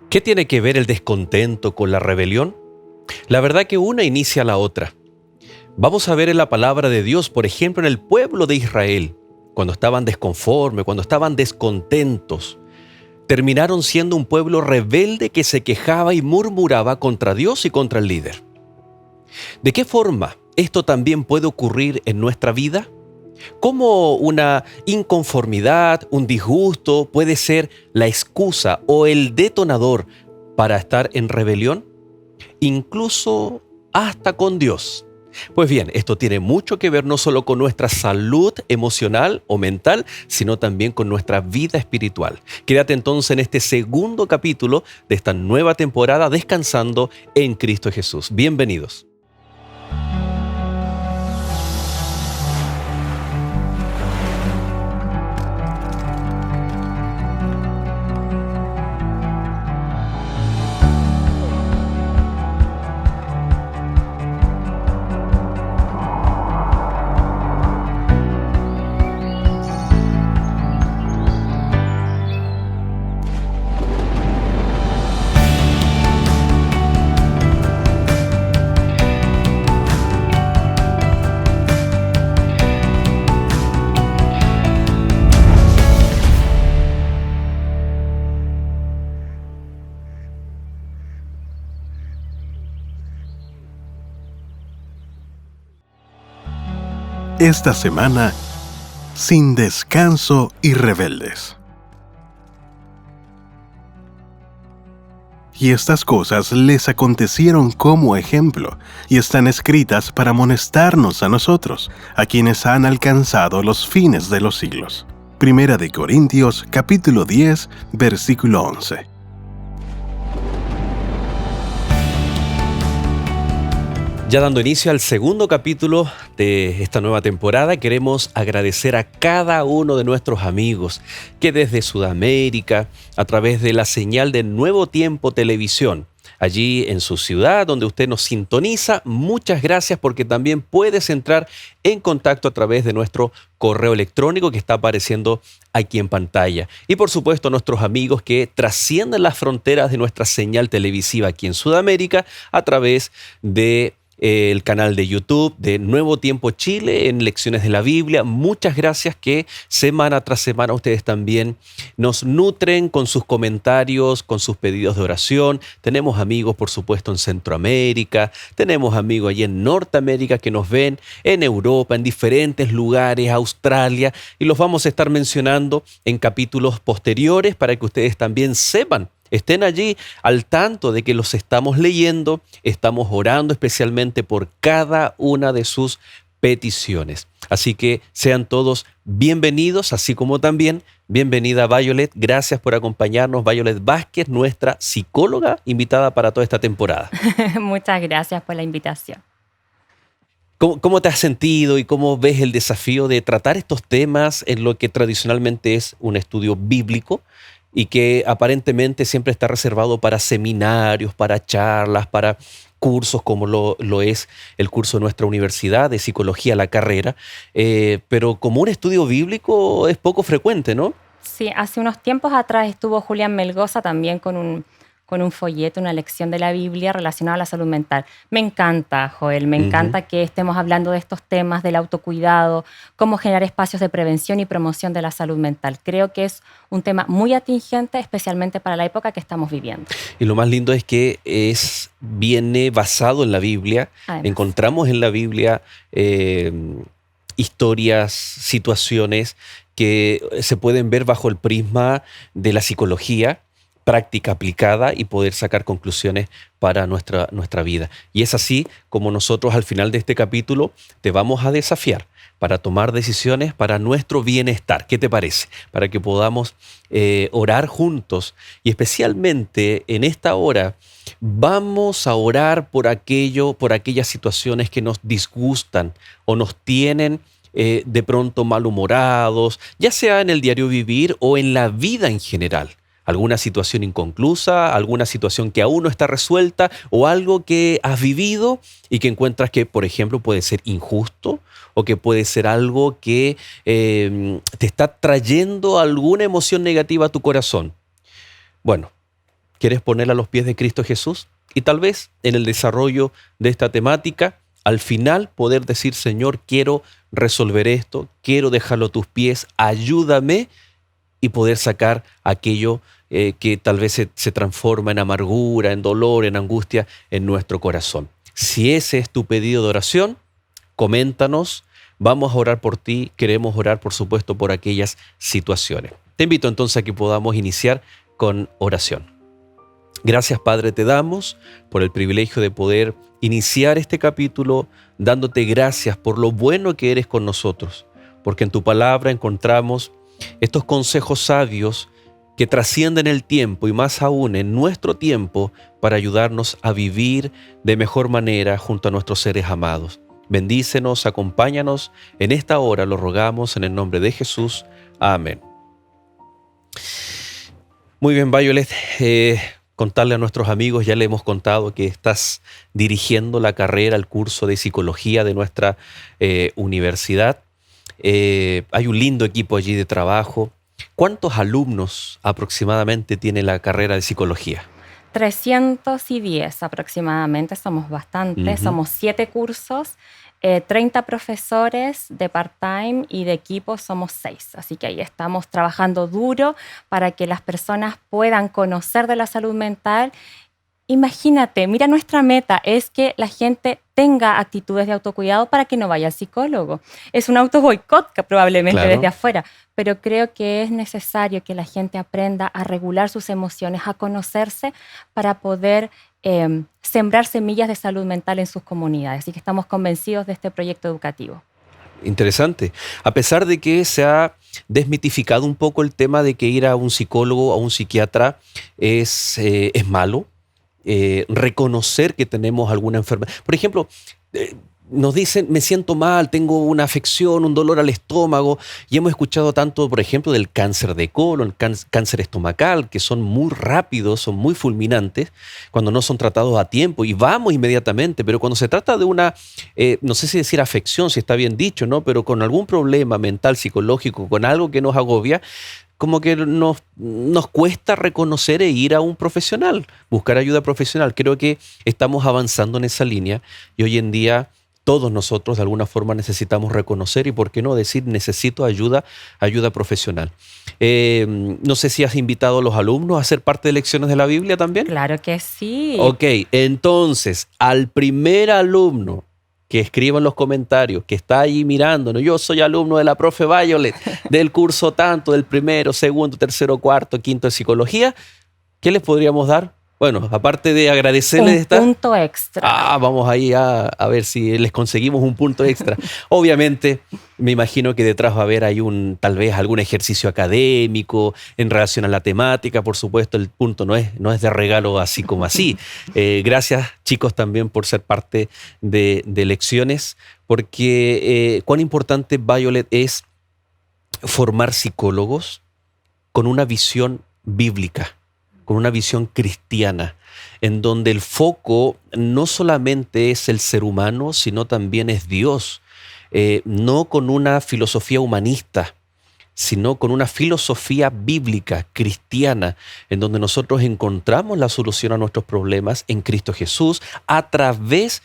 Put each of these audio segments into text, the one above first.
¿Qué tiene que ver el descontento con la rebelión? La verdad que una inicia la otra. Vamos a ver en la palabra de Dios, por ejemplo, en el pueblo de Israel, cuando estaban desconformes, cuando estaban descontentos, terminaron siendo un pueblo rebelde que se quejaba y murmuraba contra Dios y contra el líder. ¿De qué forma esto también puede ocurrir en nuestra vida? ¿Cómo una inconformidad, un disgusto puede ser la excusa o el detonador para estar en rebelión? Incluso hasta con Dios. Pues bien, esto tiene mucho que ver no solo con nuestra salud emocional o mental, sino también con nuestra vida espiritual. Quédate entonces en este segundo capítulo de esta nueva temporada Descansando en Cristo Jesús. Bienvenidos. Esta semana, sin descanso y rebeldes. Y estas cosas les acontecieron como ejemplo, y están escritas para amonestarnos a nosotros, a quienes han alcanzado los fines de los siglos. Primera de Corintios, capítulo 10, versículo 11. Ya dando inicio al segundo capítulo de esta nueva temporada, queremos agradecer a cada uno de nuestros amigos que desde Sudamérica, a través de la señal de Nuevo Tiempo Televisión, allí en su ciudad donde usted nos sintoniza, muchas gracias porque también puedes entrar en contacto a través de nuestro correo electrónico que está apareciendo aquí en pantalla. Y por supuesto nuestros amigos que trascienden las fronteras de nuestra señal televisiva aquí en Sudamérica a través de el canal de YouTube de Nuevo Tiempo Chile en Lecciones de la Biblia. Muchas gracias que semana tras semana ustedes también nos nutren con sus comentarios, con sus pedidos de oración. Tenemos amigos, por supuesto, en Centroamérica, tenemos amigos allí en Norteamérica que nos ven, en Europa, en diferentes lugares, Australia, y los vamos a estar mencionando en capítulos posteriores para que ustedes también sepan. Estén allí al tanto de que los estamos leyendo, estamos orando especialmente por cada una de sus peticiones. Así que sean todos bienvenidos, así como también bienvenida Violet. Gracias por acompañarnos, Violet Vázquez, nuestra psicóloga invitada para toda esta temporada. Muchas gracias por la invitación. ¿Cómo te has sentido y cómo ves el desafío de tratar estos temas en lo que tradicionalmente es un estudio bíblico y que aparentemente siempre está reservado para seminarios, para charlas, para cursos como lo es el curso de nuestra universidad de psicología, la carrera, pero como un estudio bíblico es poco frecuente, ¿no? Sí, hace unos tiempos atrás estuvo Julián Melgoza también con un folleto, una lección de la Biblia relacionada a la salud mental. Me encanta, Joel, me encanta que estemos hablando de estos temas del autocuidado, cómo generar espacios de prevención y promoción de la salud mental. Creo que es un tema muy atingente, especialmente para la época que estamos viviendo. Y lo más lindo es que viene basado en la Biblia. Además. Encontramos en la Biblia historias, situaciones que se pueden ver bajo el prisma de la psicología, práctica aplicada y poder sacar conclusiones para nuestra vida. Y es así como nosotros al final de este capítulo te vamos a desafiar para tomar decisiones para nuestro bienestar. ¿Qué te parece? Para que podamos orar juntos y especialmente en esta hora vamos a orar por aquellas situaciones que nos disgustan o nos tienen de pronto malhumorados, ya sea en el diario vivir o en la vida en general. Alguna situación inconclusa, alguna situación que aún no está resuelta o algo que has vivido y que encuentras que, por ejemplo, puede ser injusto o que puede ser algo que te está trayendo alguna emoción negativa a tu corazón. Bueno, quieres ponerla a los pies de Cristo Jesús. Y tal vez en el desarrollo de esta temática, al final poder decir, Señor, quiero resolver esto, quiero dejarlo a tus pies, ayúdame, y poder sacar aquello que tal vez se transforma en amargura, en dolor, en angustia en nuestro corazón. Si ese es tu pedido de oración, coméntanos, vamos a orar por ti, queremos orar por supuesto por aquellas situaciones. Te invito entonces a que podamos iniciar con oración. Gracias, Padre, te damos por el privilegio de poder iniciar este capítulo dándote gracias por lo bueno que eres con nosotros, porque en tu palabra encontramos estos consejos sabios que trascienden el tiempo y más aún en nuestro tiempo para ayudarnos a vivir de mejor manera junto a nuestros seres amados. Bendícenos, acompáñanos en esta hora, lo rogamos en el nombre de Jesús. Amén. Muy bien, Violet. Contarle a nuestros amigos, ya le hemos contado que estás dirigiendo la carrera, el curso de psicología de nuestra universidad. Hay un lindo equipo allí de trabajo. ¿Cuántos alumnos aproximadamente tiene la carrera de psicología? 310 aproximadamente, somos bastantes, somos 7 cursos, 30 profesores de part-time y de equipo somos 6. Así que ahí estamos trabajando duro para que las personas puedan conocer de la salud mental. Imagínate, mira, nuestra meta es que la gente tenga actitudes de autocuidado para que no vaya al psicólogo. Es un autoboicot que probablemente desde afuera, pero creo que es necesario que la gente aprenda a regular sus emociones, a conocerse para poder sembrar semillas de salud mental en sus comunidades. Así que estamos convencidos de este proyecto educativo. Interesante. A pesar de que se ha desmitificado un poco el tema de que ir a un psicólogo o a un psiquiatra es malo, reconocer que tenemos alguna enfermedad. Por ejemplo, nos dicen, me siento mal, tengo una afección, un dolor al estómago, y hemos escuchado tanto, por ejemplo, del cáncer de colon, cáncer estomacal, que son muy rápidos, son muy fulminantes, cuando no son tratados a tiempo, y vamos inmediatamente, pero cuando se trata de una, no sé si decir afección, si está bien dicho, ¿no? Pero con algún problema mental, psicológico, con algo que nos agobia, como que nos cuesta reconocer e ir a un profesional, buscar ayuda profesional. Creo que estamos avanzando en esa línea y hoy en día todos nosotros de alguna forma necesitamos reconocer y, ¿por qué no decir, necesito ayuda profesional? No sé si has invitado a los alumnos a ser parte de lecciones de la Biblia también. Claro que sí. Ok, entonces, al primer alumno que escriba en los comentarios, que está ahí mirándonos, yo soy alumno de la profe Violet, del curso tanto, del primero, segundo, tercero, cuarto, quinto de psicología, ¿qué les podríamos dar? Bueno, aparte de agradecerles un punto extra. Vamos ahí a ver si les conseguimos un punto extra. Obviamente, me imagino que detrás va a haber ahí tal vez algún ejercicio académico en relación a la temática. Por supuesto, el punto no es de regalo así como así. Gracias, chicos, también por ser parte de lecciones, porque cuán importante, Violet, es formar psicólogos con una visión bíblica, con una visión cristiana, en donde el foco no solamente es el ser humano, sino también es Dios. No con una filosofía humanista, sino con una filosofía bíblica, cristiana, en donde nosotros encontramos la solución a nuestros problemas en Cristo Jesús a través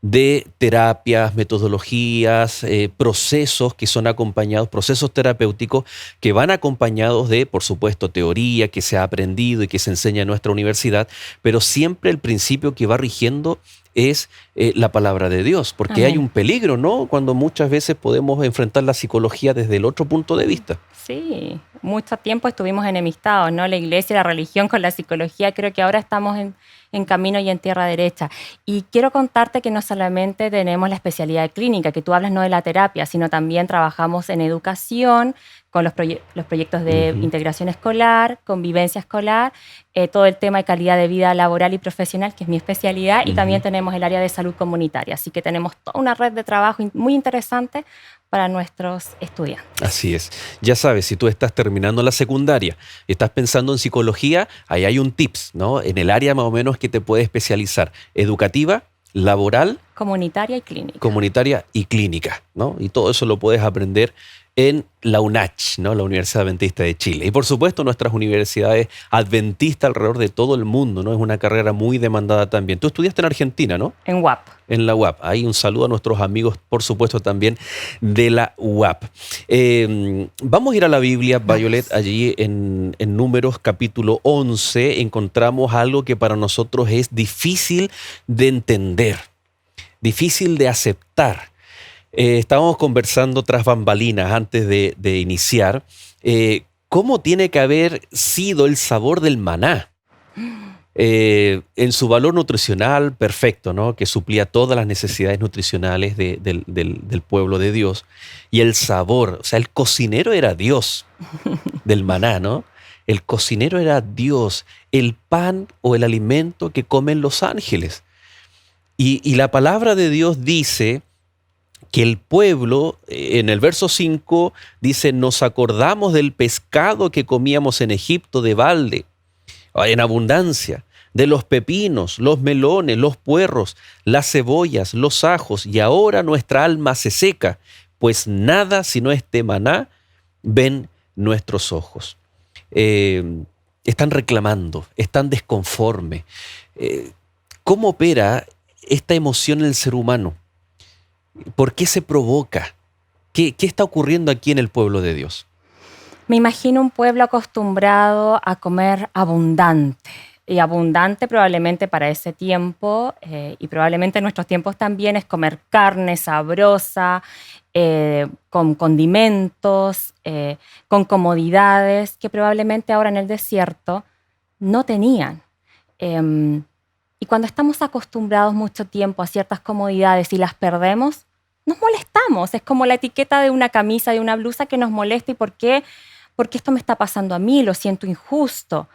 de terapias, metodologías, procesos que son acompañados, procesos terapéuticos que van acompañados de, por supuesto, teoría que se ha aprendido y que se enseña en nuestra universidad, pero siempre el principio que va rigiendo es la palabra de Dios, porque hay un peligro, ¿no? Cuando muchas veces podemos enfrentar la psicología desde el otro punto de vista. Sí, mucho tiempo estuvimos enemistados, ¿no? La iglesia, la religión con la psicología. Creo que ahora estamos en camino y en tierra derecha. Y quiero contarte que no solamente tenemos la especialidad de clínica, que tú hablas no de la terapia, sino también trabajamos en educación, con los proyectos de integración escolar, convivencia escolar, todo el tema de calidad de vida laboral y profesional, que es mi especialidad, y también tenemos el área de salud comunitaria. Así que tenemos toda una red de trabajo muy interesante para nuestros estudiantes. Así es. Ya sabes, si tú estás terminando la secundaria y estás pensando en psicología, ahí hay un tips, ¿no? En el área más o menos que te puede especializar: educativa, laboral, comunitaria y clínica. Comunitaria y clínica, ¿no? Y todo eso lo puedes aprender en la UNACH, ¿no? La Universidad Adventista de Chile. Y por supuesto nuestras universidades adventistas alrededor de todo el mundo, ¿no? Es una carrera muy demandada también. Tú estudiaste en Argentina, ¿no? En UAP. En la UAP. Ahí un saludo a nuestros amigos, por supuesto, también de la UAP. Vamos a ir a la Biblia, Violet. Allí en Números capítulo 11 encontramos algo que para nosotros es difícil de entender, difícil de aceptar. Estábamos conversando tras bambalinas antes de iniciar cómo tiene que haber sido el sabor del maná. En su valor nutricional perfecto, ¿no? Que suplía todas las necesidades nutricionales del pueblo de Dios. Y el sabor, o sea, el cocinero era Dios del maná, ¿no? El cocinero era Dios, el pan o el alimento que comen los ángeles. Y la palabra de Dios dice que el pueblo, en el verso 5, dice, nos acordamos del pescado que comíamos en Egipto de balde, en abundancia, de los pepinos, los melones, los puerros, las cebollas, los ajos, y ahora nuestra alma se seca, pues nada sino este maná ven nuestros ojos. Están reclamando, están desconformes. ¿Cómo opera esta emoción en el ser humano? ¿Por qué se provoca? ¿Qué está ocurriendo aquí en el pueblo de Dios? Me imagino un pueblo acostumbrado a comer abundante. Y abundante probablemente para ese tiempo, y probablemente en nuestros tiempos también, es comer carne sabrosa, con condimentos, con comodidades que probablemente ahora en el desierto no tenían. Y cuando estamos acostumbrados mucho tiempo a ciertas comodidades y las perdemos, nos molestamos. Es como la etiqueta de una camisa, de una blusa que nos molesta. ¿Y por qué? Porque esto me está pasando a mí, lo siento injusto.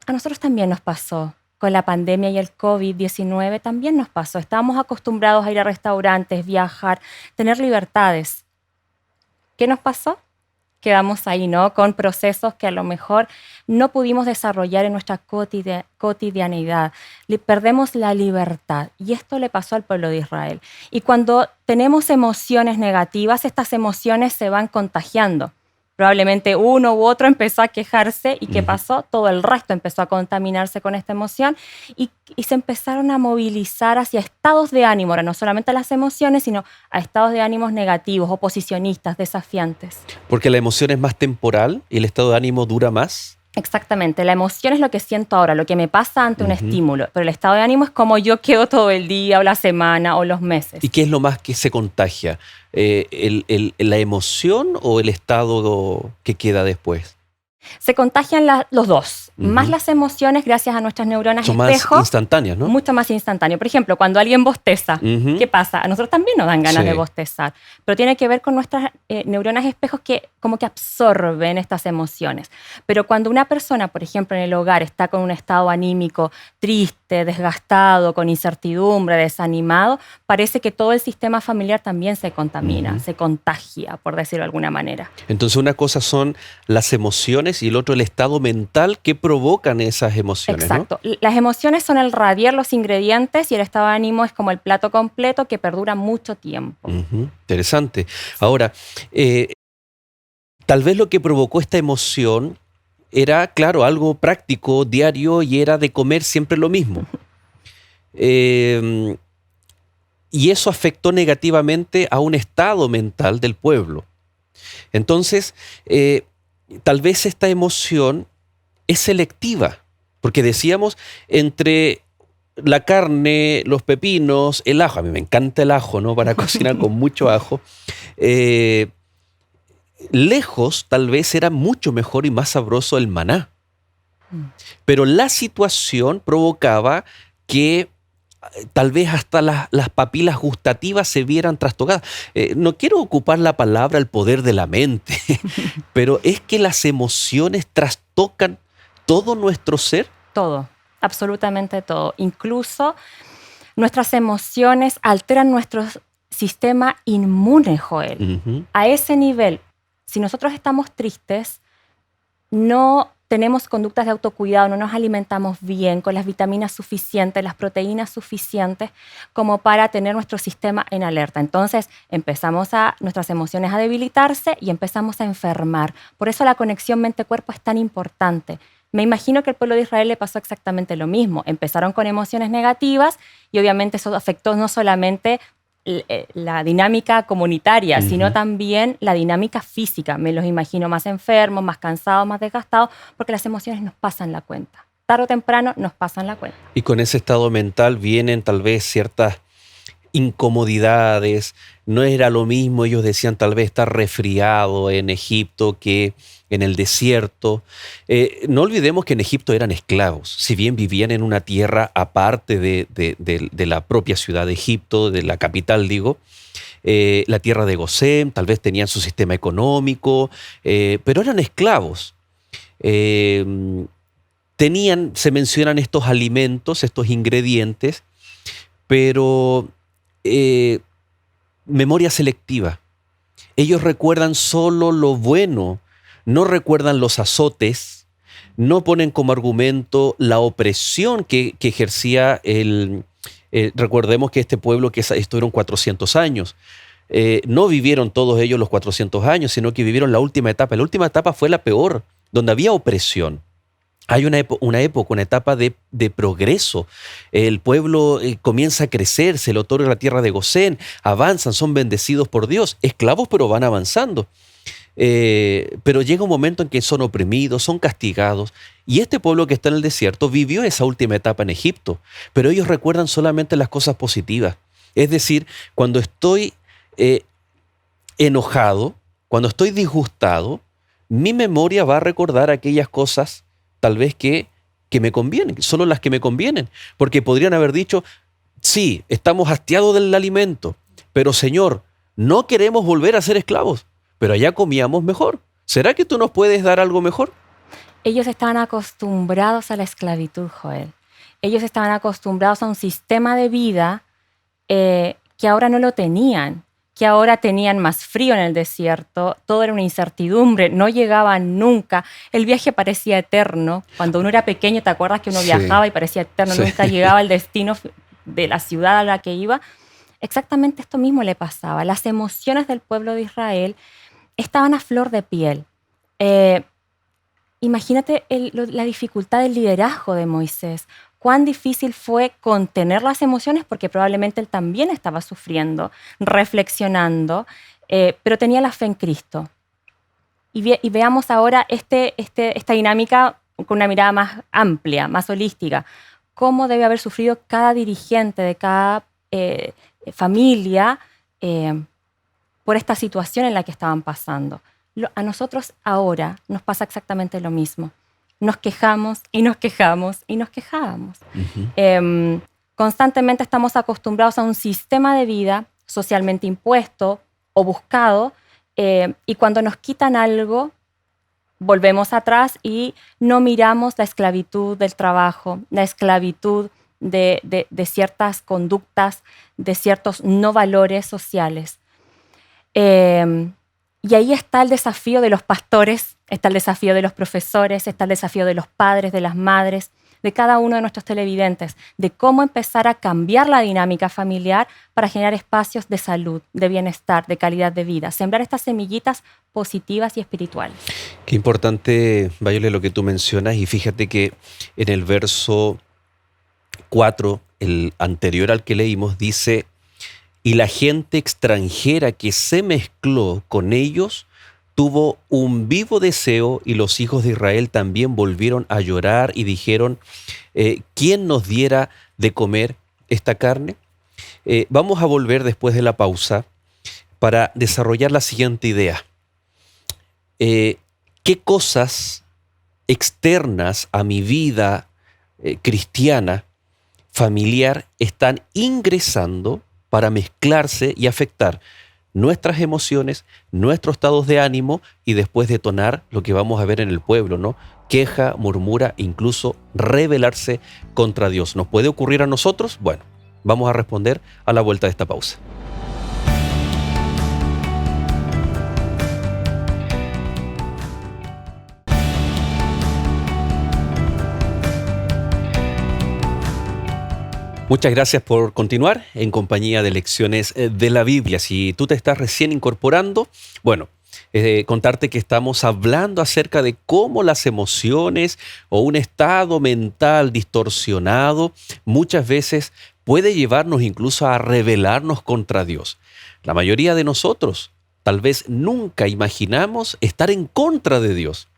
A nosotros también nos pasó. Con la pandemia y el COVID-19 también nos pasó. Estábamos acostumbrados a ir a restaurantes, viajar, tener libertades. ¿Qué nos pasó? Quedamos ahí, ¿no? Con procesos que a lo mejor no pudimos desarrollar en nuestra cotidianidad. Perdemos la libertad. Y esto le pasó al pueblo de Israel. Y cuando tenemos emociones negativas, estas emociones se van contagiando. Probablemente uno u otro empezó a quejarse y ¿qué pasó? Todo el resto empezó a contaminarse con esta emoción y se empezaron a movilizar hacia estados de ánimo, ahora no solamente a las emociones, sino a estados de ánimos negativos, oposicionistas, desafiantes. Porque la emoción es más temporal y el estado de ánimo dura más. Exactamente, la emoción es lo que siento ahora, lo que me pasa ante un estímulo, pero el estado de ánimo es como yo quedo todo el día o la semana o los meses. ¿Y qué es lo más que se contagia? ¿La emoción o el estado que queda después? Se contagian los dos, más las emociones gracias a nuestras neuronas Son espejo. Más instantáneas, ¿no? Mucho más instantáneo. Por ejemplo, cuando alguien bosteza, ¿qué pasa? A nosotros también nos dan ganas de bostezar, pero tiene que ver con nuestras neuronas espejos que como que absorben estas emociones. Pero cuando una persona, por ejemplo, en el hogar está con un estado anímico triste, desgastado, con incertidumbre, desanimado, parece que todo el sistema familiar también se contamina, se contagia, por decirlo de alguna manera. Entonces una cosa son las emociones y el otro el estado mental que provocan esas emociones. Exacto. ¿No? Las emociones son el radiar los ingredientes y el estado de ánimo es como el plato completo que perdura mucho tiempo. Interesante. Ahora, tal vez lo que provocó esta emoción era, claro, algo práctico, diario, y era de comer siempre lo mismo. Y eso afectó negativamente a un estado mental del pueblo. Entonces, tal vez esta emoción es selectiva, porque decíamos entre la carne, los pepinos, el ajo. A mí me encanta el ajo, ¿no? Para cocinar con mucho ajo. Lejos, tal vez era mucho mejor y más sabroso el maná. Pero la situación provocaba que tal vez hasta las papilas gustativas se vieran trastocadas. No quiero ocupar la palabra el poder de la mente, pero es que las emociones trastocan todo nuestro ser. Todo, absolutamente todo. Incluso nuestras emociones alteran nuestro sistema inmune, Joel. A ese nivel, si nosotros estamos tristes, no tenemos conductas de autocuidado, no nos alimentamos bien, con las vitaminas suficientes, las proteínas suficientes como para tener nuestro sistema en alerta. Entonces nuestras emociones a debilitarse y empezamos a enfermar. Por eso la conexión mente-cuerpo es tan importante. Me imagino que al pueblo de Israel le pasó exactamente lo mismo. Empezaron con emociones negativas y obviamente eso afectó no solamente la dinámica comunitaria, sino también la dinámica física. Me los imagino más enfermos, más cansados, más desgastados, porque las emociones nos pasan la cuenta. Tarde o temprano nos pasan la cuenta. Y con ese estado mental vienen tal vez ciertas incomodidades. No era lo mismo, ellos decían, tal vez estar resfriado en Egipto que en el desierto. No olvidemos que en Egipto eran esclavos, si bien vivían en una tierra aparte de la propia ciudad de Egipto, de la capital, digo, la tierra de Gosén, tal vez tenían su sistema económico, pero eran esclavos. Se mencionan estos alimentos, estos ingredientes, pero memoria selectiva. Ellos recuerdan solo lo bueno, no recuerdan los azotes, no ponen como argumento la opresión que ejercía recordemos que este pueblo, que estuvieron 400 años, no vivieron todos ellos los 400 años, sino que vivieron la última etapa. La última etapa fue la peor, donde había opresión. Hay una etapa de progreso. El pueblo comienza a crecer, se le otorga la tierra de Gosén, avanzan, son bendecidos por Dios, esclavos pero van avanzando. Pero llega un momento en que son oprimidos, son castigados. Y este pueblo que está en el desierto vivió esa última etapa en Egipto, pero ellos recuerdan solamente las cosas positivas. Es decir, cuando estoy enojado, cuando estoy disgustado, mi memoria va a recordar aquellas cosas tal vez que me convienen, solo las que me convienen. Porque podrían haber dicho, sí, estamos hastiados del alimento, pero Señor, no queremos volver a ser esclavos, pero allá comíamos mejor. ¿Será que tú nos puedes dar algo mejor? Ellos estaban acostumbrados a la esclavitud, Joel. Ellos estaban acostumbrados a un sistema de vida que ahora no lo tenían, que ahora tenían más frío en el desierto, todo era una incertidumbre, no llegaban nunca, el viaje parecía eterno. Cuando uno era pequeño, ¿te acuerdas que uno viajaba y parecía eterno? Nunca llegaba al destino de la ciudad a la que iba. Exactamente esto mismo le pasaba. Las emociones del pueblo de Israel estaban a flor de piel. Imagínate la dificultad del liderazgo de Moisés. Cuán difícil fue contener las emociones, porque probablemente él también estaba sufriendo, reflexionando, pero tenía la fe en Cristo. Y veamos ahora esta dinámica con una mirada más amplia, más holística. Cómo debe haber sufrido cada dirigente de cada familia por esta situación en la que estaban pasando. A nosotros ahora nos pasa exactamente lo mismo. Nos quejamos y nos quejamos y nos quejamos. Constantemente estamos acostumbrados a un sistema de vida socialmente impuesto o buscado, y cuando nos quitan algo, volvemos atrás y no miramos la esclavitud del trabajo, la esclavitud de ciertas conductas, de ciertos no valores sociales. Y ahí está el desafío de los pastores, está el desafío de los profesores, está el desafío de los padres, de las madres, de cada uno de nuestros televidentes, de cómo empezar a cambiar la dinámica familiar para generar espacios de salud, de bienestar, de calidad de vida, sembrar estas semillitas positivas y espirituales. Qué importante, Vayole, lo que tú mencionas, y fíjate que en el verso 4, el anterior al que leímos, dice: y la gente extranjera que se mezcló con ellos tuvo un vivo deseo, y los hijos de Israel también volvieron a llorar y dijeron, ¿quién nos diera de comer esta carne? Vamos a volver después de la pausa para desarrollar la siguiente idea. ¿Qué cosas externas a mi vida cristiana, familiar, están ingresando para mezclarse y afectar nuestras emociones, nuestros estados de ánimo, y después detonar lo que vamos a ver en el pueblo, ¿no? Queja, murmura, incluso rebelarse contra Dios. ¿Nos puede ocurrir a nosotros? Bueno, vamos a responder a la vuelta de esta pausa. Muchas gracias por continuar en compañía de Lecciones de la Biblia. Si tú te estás recién incorporando, bueno, contarte que estamos hablando acerca de cómo las emociones o un estado mental distorsionado muchas veces puede llevarnos incluso a rebelarnos contra Dios. La mayoría de nosotros tal vez nunca imaginamos estar en contra de Dios,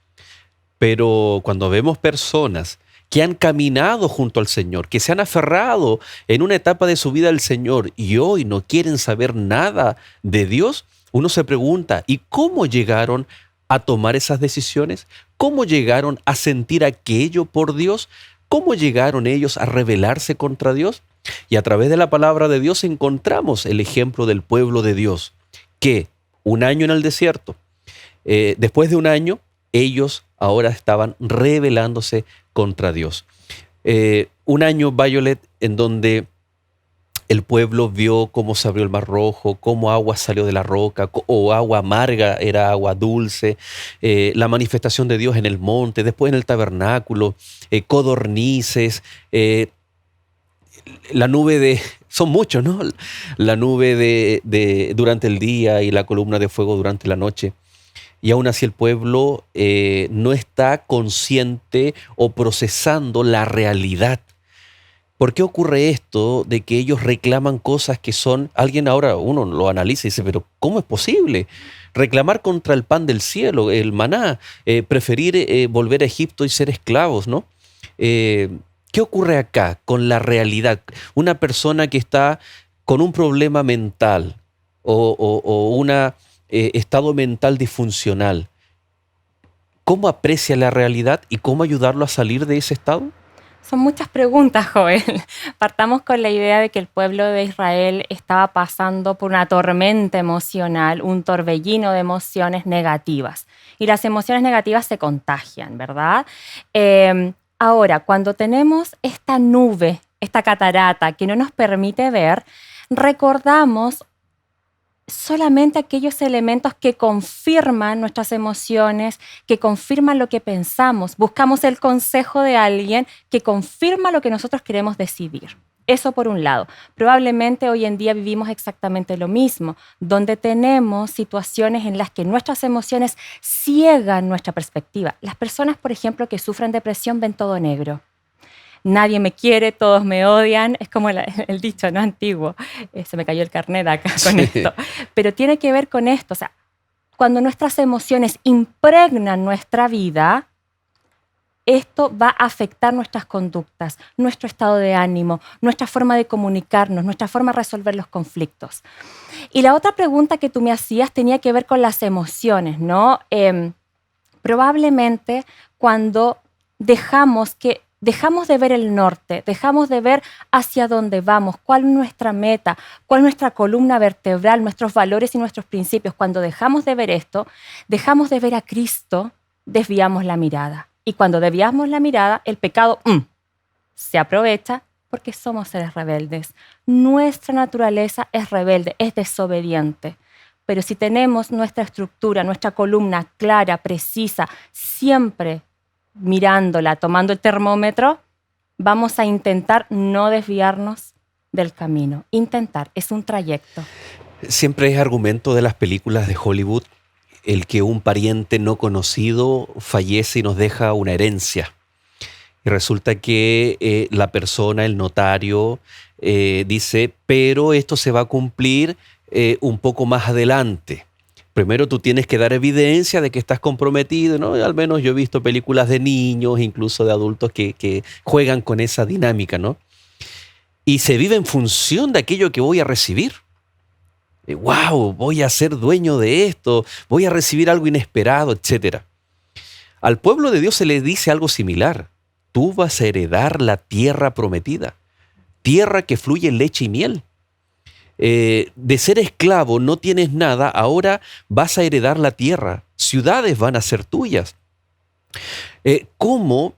pero cuando vemos personas que han caminado junto al Señor, que se han aferrado en una etapa de su vida al Señor y hoy no quieren saber nada de Dios, uno se pregunta, ¿y cómo llegaron a tomar esas decisiones? ¿Cómo llegaron a sentir aquello por Dios? ¿Cómo llegaron ellos a rebelarse contra Dios? Y a través de la palabra de Dios encontramos el ejemplo del pueblo de Dios, que un año en el desierto, después de un año, ellos ahora estaban rebelándose contra Dios. Un año, Violet, en donde el pueblo vio cómo se abrió el Mar Rojo, cómo agua salió de la roca, o agua amarga era agua dulce, la manifestación de Dios en el monte, después en el tabernáculo, codornices, la nube de... Son muchos, ¿no? La nube de durante el día y la columna de fuego durante la noche. Y aún así el pueblo no está consciente o procesando la realidad. ¿Por qué ocurre esto de que ellos reclaman cosas que son... Alguien ahora, uno lo analiza y dice, pero ¿cómo es posible? Reclamar contra el pan del cielo, el maná, preferir volver a Egipto y ser esclavos, ¿no? ¿Qué ocurre acá con la realidad? Una persona que está con un problema mental o una... estado mental disfuncional, ¿cómo aprecia la realidad y cómo ayudarlo a salir de ese estado? Son muchas preguntas, Joel. Partamos con la idea de que el pueblo de Israel estaba pasando por una tormenta emocional, un torbellino de emociones negativas. Y las emociones negativas se contagian, ¿verdad? Ahora, cuando tenemos esta nube, esta catarata que no nos permite ver, recordamos solamente aquellos elementos que confirman nuestras emociones, que confirman lo que pensamos. Buscamos el consejo de alguien que confirma lo que nosotros queremos decidir. Eso por un lado. Probablemente hoy en día vivimos exactamente lo mismo, donde tenemos situaciones en las que nuestras emociones ciegan nuestra perspectiva. Las personas, por ejemplo, que sufren depresión ven todo negro. Nadie me quiere, todos me odian. Es como el dicho, ¿no? Antiguo. Se me cayó el carnet acá con esto. Pero tiene que ver con esto. O sea, cuando nuestras emociones impregnan nuestra vida, esto va a afectar nuestras conductas, nuestro estado de ánimo, nuestra forma de comunicarnos, nuestra forma de resolver los conflictos. Y la otra pregunta que tú me hacías tenía que ver con las emociones, ¿no? Probablemente cuando dejamos de ver el norte, dejamos de ver hacia dónde vamos, cuál es nuestra meta, cuál es nuestra columna vertebral, nuestros valores y nuestros principios. Cuando dejamos de ver esto, dejamos de ver a Cristo, desviamos la mirada. Y cuando desviamos la mirada, el pecado se aprovecha porque somos seres rebeldes. Nuestra naturaleza es rebelde, es desobediente. Pero si tenemos nuestra estructura, nuestra columna clara, precisa, siempre mirándola, tomando el termómetro, vamos a intentar no desviarnos del camino. Intentar, es un trayecto. Siempre es argumento de las películas de Hollywood el que un pariente no conocido fallece y nos deja una herencia. Y resulta que la persona, el notario, dice, pero esto se va a cumplir un poco más adelante. Primero tú tienes que dar evidencia de que estás comprometido, ¿no? Al menos yo he visto películas de niños, incluso de adultos que juegan con esa dinámica, ¿no? Y se vive en función de aquello que voy a recibir. ¡Wow! Voy a ser dueño de esto, voy a recibir algo inesperado, etc. Al pueblo de Dios se le dice algo similar. Tú vas a heredar la tierra prometida, tierra que fluye leche y miel. De ser esclavo no tienes nada, ahora vas a heredar la tierra, ciudades van a ser tuyas. ¿Cómo?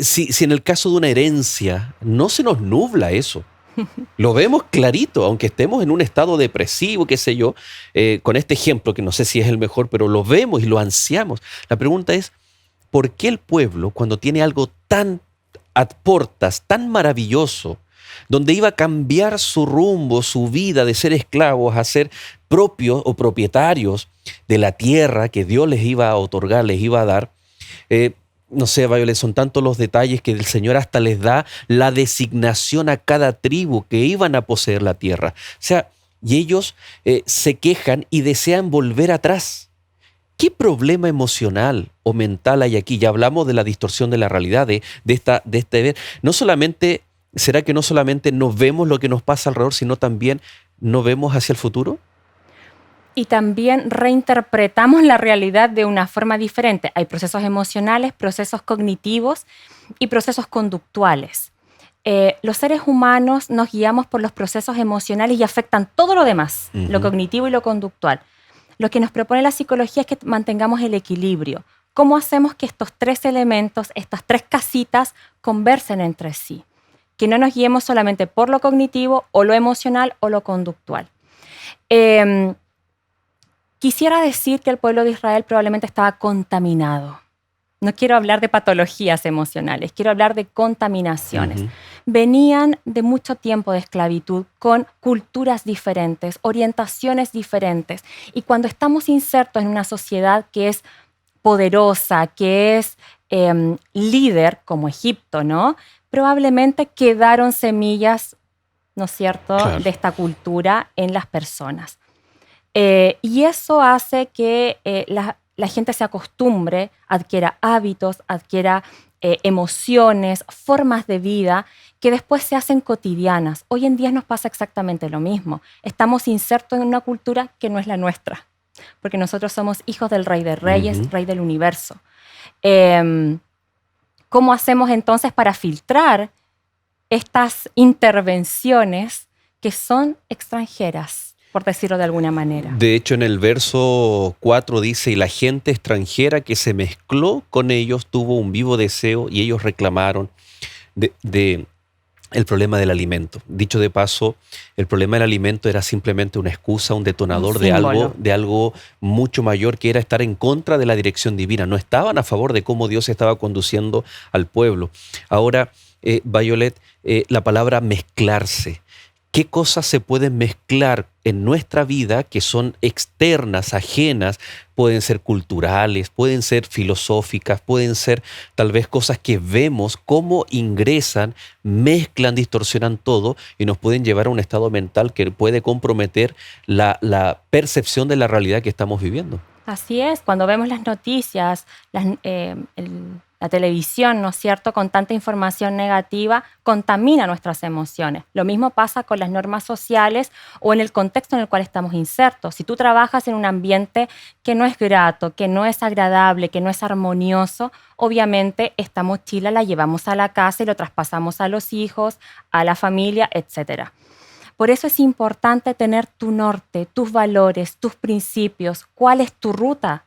Si en el caso de una herencia no se nos nubla eso, lo vemos clarito, aunque estemos en un estado depresivo, qué sé yo, con este ejemplo que no sé si es el mejor, pero lo vemos y lo ansiamos. La pregunta es, ¿por qué el pueblo, cuando tiene algo tan a portas, tan maravilloso, donde iba a cambiar su rumbo, su vida de ser esclavos a ser propios o propietarios de la tierra que Dios les iba a otorgar, les iba a dar. No sé, Violet, son tantos los detalles que el Señor hasta les da la designación a cada tribu que iban a poseer la tierra. O sea, y ellos se quejan y desean volver atrás. ¿Qué problema emocional o mental hay aquí? Ya hablamos de la distorsión de la realidad, de este ver. No solamente, ¿será que no solamente no vemos lo que nos pasa alrededor, sino también no vemos hacia el futuro? Y también reinterpretamos la realidad de una forma diferente. Hay procesos emocionales, procesos cognitivos y procesos conductuales. Los seres humanos nos guiamos por los procesos emocionales y afectan todo lo demás, lo cognitivo y lo conductual. Lo que nos propone la psicología es que mantengamos el equilibrio. ¿Cómo hacemos que estos tres elementos, estas tres casitas, conversen entre sí? Que no nos guiemos solamente por lo cognitivo o lo emocional o lo conductual. Quisiera decir que el pueblo de Israel probablemente estaba contaminado. No quiero hablar de patologías emocionales, quiero hablar de contaminaciones. Venían de mucho tiempo de esclavitud con culturas diferentes, orientaciones diferentes. Y cuando estamos insertos en una sociedad que es poderosa, que es líder, como Egipto, ¿no? Probablemente quedaron semillas, ¿no es cierto?, claro, de esta cultura en las personas. Y eso hace que la gente se acostumbre, adquiera hábitos, adquiera emociones, formas de vida que después se hacen cotidianas. Hoy en día nos pasa exactamente lo mismo. Estamos insertos en una cultura que no es la nuestra, porque nosotros somos hijos del Rey de Reyes, Rey del Universo. ¿Cómo hacemos entonces para filtrar estas intervenciones que son extranjeras, por decirlo de alguna manera? De hecho, en el verso 4 dice, y la gente extranjera que se mezcló con ellos tuvo un vivo deseo y ellos reclamaron de el problema del alimento. Dicho de paso, el problema del alimento era simplemente una excusa, un detonador de algo mucho mayor, que era estar en contra de la dirección divina. No estaban a favor de cómo Dios estaba conduciendo al pueblo. Ahora, Violet, la palabra mezclarse. ¿Qué cosas se pueden mezclar en nuestra vida que son externas, ajenas? Pueden ser culturales, pueden ser filosóficas, pueden ser tal vez cosas que vemos, cómo ingresan, mezclan, distorsionan todo y nos pueden llevar a un estado mental que puede comprometer la percepción de la realidad que estamos viviendo. Así es, cuando vemos las noticias, la televisión, ¿no es cierto?, con tanta información negativa, contamina nuestras emociones. Lo mismo pasa con las normas sociales o en el contexto en el cual estamos insertos. Si tú trabajas en un ambiente que no es grato, que no es agradable, que no es armonioso, obviamente esta mochila la llevamos a la casa y lo traspasamos a los hijos, a la familia, etc. Por eso es importante tener tu norte, tus valores, tus principios. ¿Cuál es tu ruta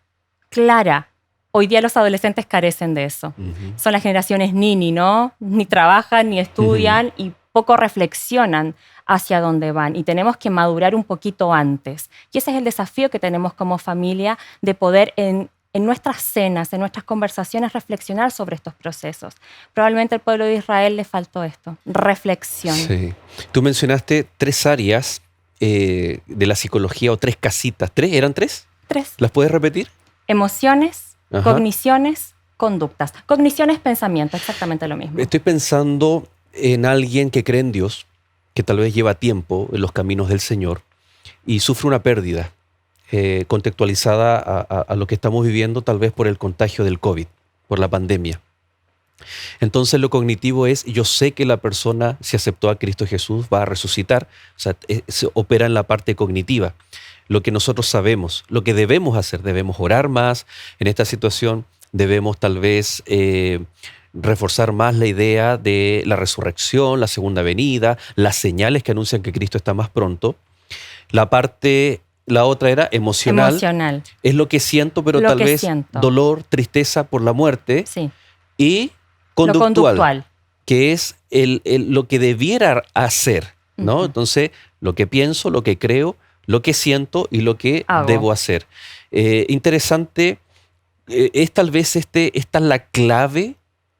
clara? Hoy día los adolescentes carecen de eso. Son las generaciones nini, ¿no? Ni trabajan, ni estudian y poco reflexionan hacia dónde van. Y tenemos que madurar un poquito antes. Y ese es el desafío que tenemos como familia, de poder en nuestras cenas, en nuestras conversaciones, reflexionar sobre estos procesos. Probablemente al pueblo de Israel le faltó esto, reflexión. Sí. Tú mencionaste 3 áreas de la psicología, o 3 casitas. ¿Eran 3? 3. ¿Las puedes repetir? Emociones, cogniciones, conductas. Cogniciones, pensamiento, exactamente lo mismo. Estoy pensando en alguien que cree en Dios, que tal vez lleva tiempo en los caminos del Señor y sufre una pérdida contextualizada a lo que estamos viviendo, tal vez por el contagio del COVID, por la pandemia. Entonces lo cognitivo es, yo sé que la persona, si aceptó a Cristo Jesús, va a resucitar. O sea, se opera en la parte cognitiva. Lo que nosotros sabemos, lo que debemos hacer, debemos orar más en esta situación, debemos tal vez reforzar más la idea de la resurrección, la segunda venida, las señales que anuncian que Cristo está más pronto. La otra era emocional. Es lo que siento, pero tal vez dolor, tristeza por la muerte. Sí. Y conductual, que es lo que debiera hacer, ¿no? Entonces, lo que pienso, lo que creo, lo que siento y lo que debo hacer. Interesante, es tal vez esta es la clave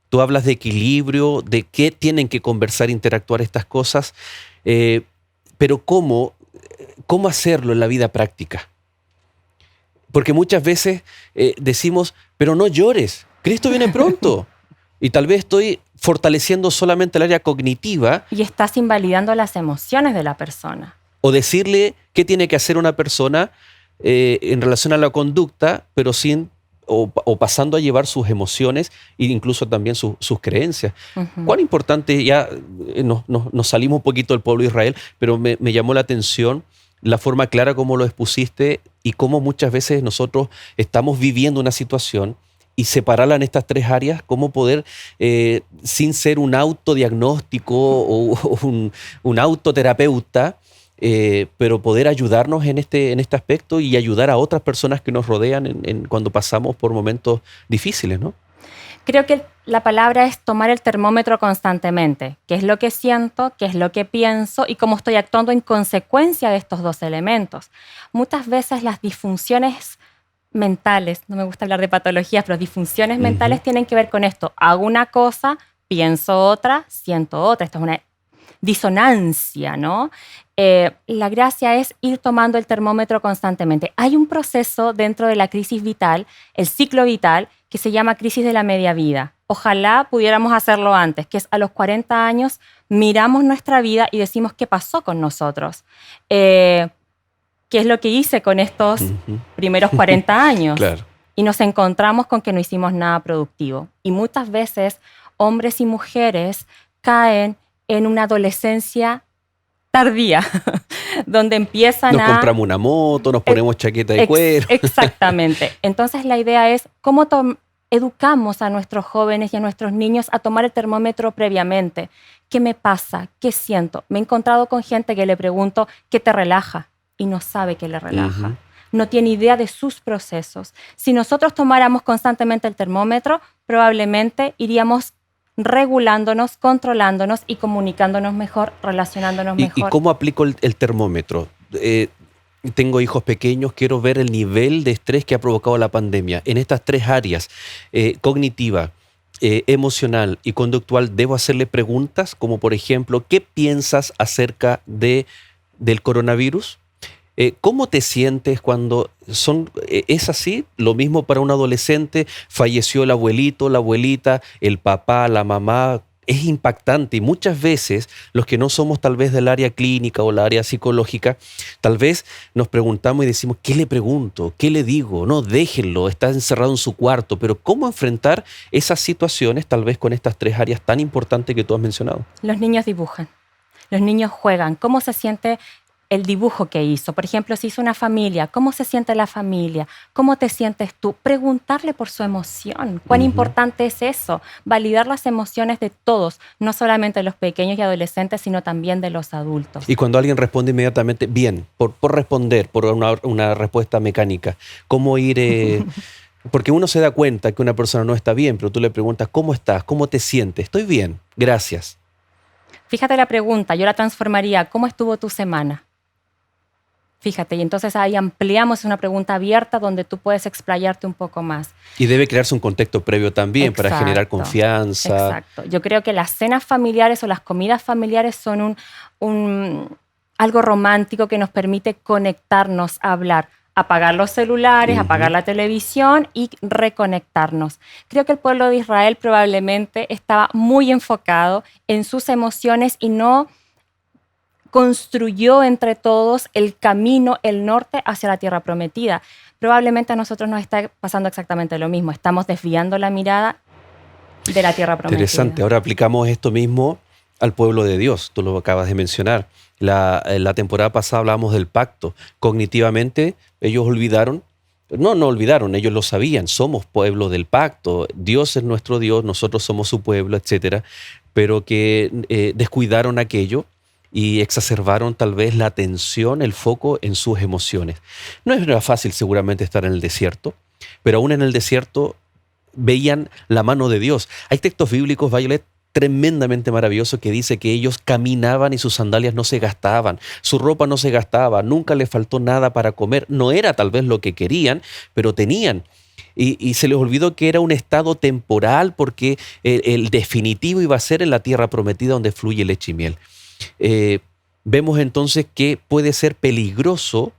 Tú hablas de equilibrio, de qué tienen que conversar, interactuar estas cosas, pero ¿cómo hacerlo en la vida práctica? Porque muchas veces decimos, pero no llores, Cristo viene pronto. Y tal vez estoy fortaleciendo solamente el área cognitiva. Y estás invalidando las emociones de la persona. O decirle qué tiene que hacer una persona en relación a la conducta, pero sin o pasando a llevar sus emociones e incluso también sus creencias. Ujú. Cuán importante, ya nos salimos un poquito del pueblo de Israel, pero me llamó la atención la forma clara como lo expusiste y cómo muchas veces nosotros estamos viviendo una situación y separarla en estas tres áreas, cómo poder, sin ser un autodiagnóstico o un autoterapeuta, pero poder ayudarnos en este aspecto y ayudar a otras personas que nos rodean cuando pasamos por momentos difíciles, ¿no? Creo que la palabra es tomar el termómetro constantemente. ¿Qué es lo que siento? ¿Qué es lo que pienso? Y cómo estoy actuando en consecuencia de estos dos elementos. Muchas veces las disfunciones mentales, no me gusta hablar de patologías, pero disfunciones mentales tienen que ver con esto. Hago una cosa, pienso otra, siento otra. Esto es una disonancia, ¿no? La gracia es ir tomando el termómetro constantemente. Hay un proceso dentro de la crisis vital, el ciclo vital, que se llama crisis de la media vida. Ojalá pudiéramos hacerlo antes, que es a los 40 años miramos nuestra vida y decimos qué pasó con nosotros. ¿Qué es lo que hice con estos primeros 40 años? Claro. Y nos encontramos con que no hicimos nada productivo. Y muchas veces hombres y mujeres caen en una adolescencia tardía, donde empiezan Nos compramos una moto, nos ponemos chaqueta de cuero. Exactamente. Entonces la idea es cómo educamos a nuestros jóvenes y a nuestros niños a tomar el termómetro previamente. ¿Qué me pasa? ¿Qué siento? Me he encontrado con gente que le pregunto ¿qué te relaja? Y no sabe qué le relaja. No tiene idea de sus procesos. Si nosotros tomáramos constantemente el termómetro, probablemente iríamos regulándonos, controlándonos y comunicándonos mejor, relacionándonos mejor. ¿Y cómo aplico el termómetro? Tengo hijos pequeños, quiero ver el nivel de estrés que ha provocado la pandemia. En estas tres áreas, cognitiva, emocional y conductual, ¿debo hacerle preguntas? Como por ejemplo, ¿qué piensas acerca del coronavirus? ¿Cómo te sientes cuando es así? Lo mismo para un adolescente, falleció el abuelito, la abuelita, el papá, la mamá. Es impactante y muchas veces los que no somos tal vez del área clínica o la área psicológica, tal vez nos preguntamos y decimos, ¿qué le pregunto? ¿Qué le digo? No, déjenlo, está encerrado en su cuarto. Pero ¿cómo enfrentar esas situaciones tal vez con estas tres áreas tan importantes que tú has mencionado? Los niños dibujan, los niños juegan. ¿Cómo se siente el dibujo que hizo? Por ejemplo, si hizo una familia, ¿cómo se siente la familia? ¿Cómo te sientes tú? Preguntarle por su emoción. ¿Cuán importante es eso? Validar las emociones de todos, no solamente de los pequeños y adolescentes, sino también de los adultos. Y cuando alguien responde inmediatamente, bien, por responder, por una respuesta mecánica, ¿cómo ir...? Porque uno se da cuenta que una persona no está bien, pero tú le preguntas, ¿cómo estás? ¿Cómo te sientes? Estoy bien, gracias. Fíjate la pregunta, yo la transformaría, ¿cómo estuvo tu semana? Fíjate, y entonces ahí ampliamos una pregunta abierta donde tú puedes explayarte un poco más. Y debe crearse un contexto previo también para generar confianza. Exacto. Yo creo que las cenas familiares o las comidas familiares son algo romántico que nos permite conectarnos a hablar. Apagar los celulares, apagar la televisión y reconectarnos. Creo que el pueblo de Israel probablemente estaba muy enfocado en sus emociones y no construyó entre todos el camino, el norte hacia la tierra prometida. Probablemente a nosotros nos está pasando exactamente lo mismo. Estamos desviando la mirada de la tierra prometida. Interesante. Ahora aplicamos esto mismo al pueblo de Dios. Tú lo acabas de mencionar. La temporada pasada hablábamos del pacto. Cognitivamente ellos olvidaron. No olvidaron, ellos lo sabían. Somos pueblo del pacto. Dios es nuestro Dios, nosotros somos su pueblo, etcétera. Pero que descuidaron aquello y exacerbaron tal vez la atención, el foco en sus emociones. No era fácil seguramente estar en el desierto, pero aún en el desierto veían la mano de Dios. Hay textos bíblicos, Violet, tremendamente maravillosos que dice que ellos caminaban y sus sandalias no se gastaban, su ropa no se gastaba, nunca les faltó nada para comer. No era tal vez lo que querían, pero tenían Y se les olvidó que era un estado temporal porque el definitivo iba a ser en la tierra prometida donde fluye leche y miel. Vemos entonces que puede ser peligroso